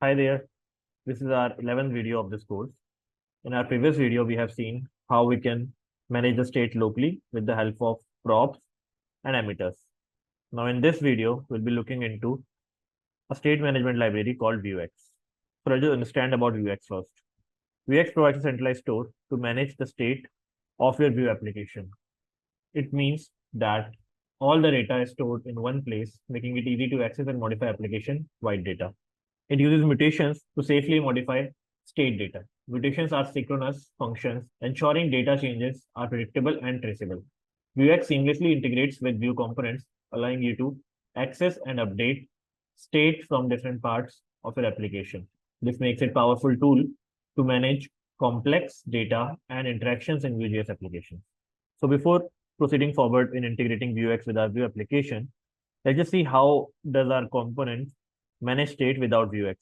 Hi there, this is our 11th video of this course. In our previous video, we have seen how we can manage the state locally with the help of props and emitters. Now in this video, we'll be looking into a state management library called Vuex. So let's just understand about Vuex first. Vuex provides a centralized store to manage the state of your Vue application. It means that all the data is stored in one place, making it easy to access and modify application-wide data. It uses mutations to safely modify state data. Mutations are synchronous functions, ensuring data changes are predictable and traceable. Vuex seamlessly integrates with Vue components, allowing you to access and update state from different parts of your application. This makes it a powerful tool to manage complex data and interactions in Vue.js applications. So before proceeding forward in integrating Vuex with our Vue application, let's just see how does our component manage state without Vuex.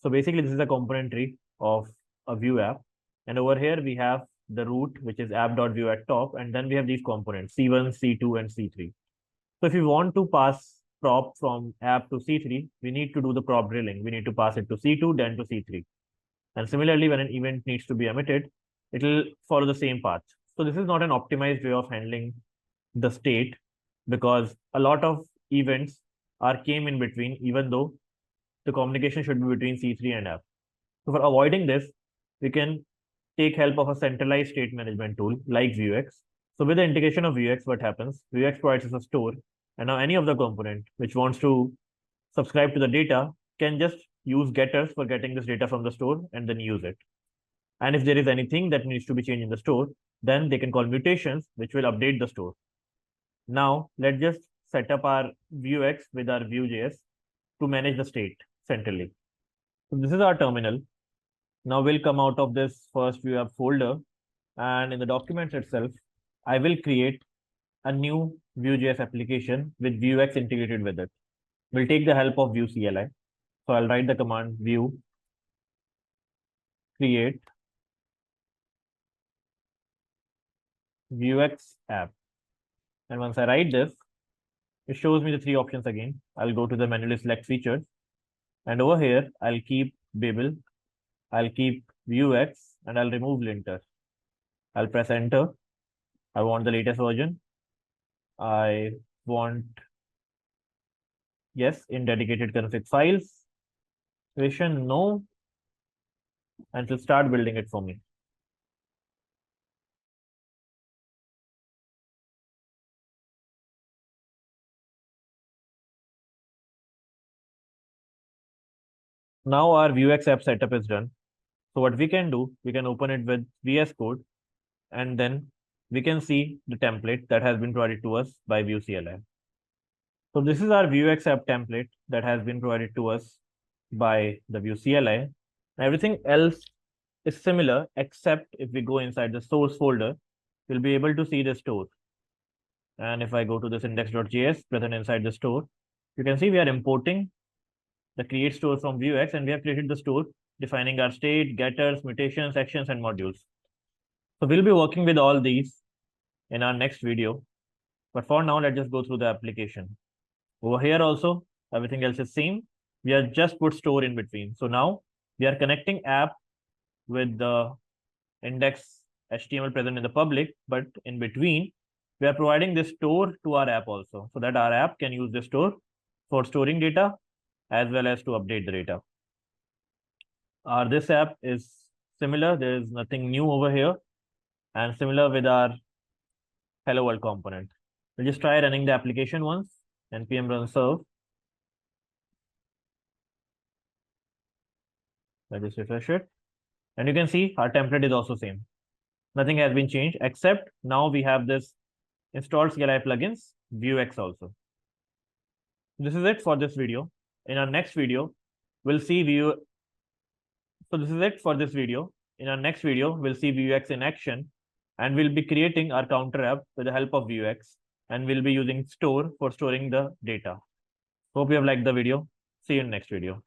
So basically, this is a component tree of a Vue app. And over here, we have the root, which is app.vue at top. And then we have these components, C1, C2, and C3. So if you want to pass prop from app to C3, we need to do the prop drilling. We need to pass it to C2, then to C3. And similarly, when an event needs to be emitted, it will follow the same path. So this is not an optimized way of handling the state because a lot of events came in between, even though the communication should be between C3 and app. So for avoiding this, we can take help of a centralized state management tool like Vuex. So with the integration of Vuex, what happens? Vuex provides us a store, and now any of the component which wants to subscribe to the data can just use getters for getting this data from the store and then use it. And if there is anything that needs to be changed in the store, then they can call mutations, which will update the store. Now, let's just set up our Vuex with our Vue.js to manage the state centrally. So this is our terminal. Now we'll come out of this first Vue app folder, and in the documents itself, I will create a new Vue.js application with Vuex integrated with it. We'll take the help of Vue CLI. So I'll write the command Vue create Vuex app. And once I write this, it shows me the three options again. I'll go to the manually select features. And over here, I'll keep Babel, I'll keep Vuex, and I'll remove linter. I'll press enter. I want the latest version. I want, yes, in dedicated config files. Version, no. And it'll start building it for me. Now our Vuex app setup is done. So what we can do, we can open it with VS Code, and then we can see the template that has been provided to us by Vue CLI. So this is our Vuex app template that has been provided to us by the Vue CLI. Everything else is similar, except if we go inside the source folder, we'll be able to see the store. And if I go to this index.js present inside the store, you can see we are importing the create store from Vuex, and we have created the store defining our state, getters, mutations, actions, and modules. So we'll be working with all these in our next video. But for now, let's just go through the application. Over here also, everything else is same. We have just put store in between. So now we are connecting app with the index HTML present in the public, but in between, we are providing this store to our app also, so that our app can use this store for storing data as well as to update the data. This app is similar. There is nothing new over here, and similar with our hello world component. We'll just try running the application once. npm run serve. Let's just refresh it. And you can see our template is also same. Nothing has been changed, except now we have this installed CLI plugins, Vuex also. This is it for this video. In our next video, we'll see Vue. So this is it for this video. In our next video, we'll see Vuex in action, and we'll be creating our counter app with the help of Vuex, and we'll be using store for storing the data. Hope you have liked the video. See you in the next video.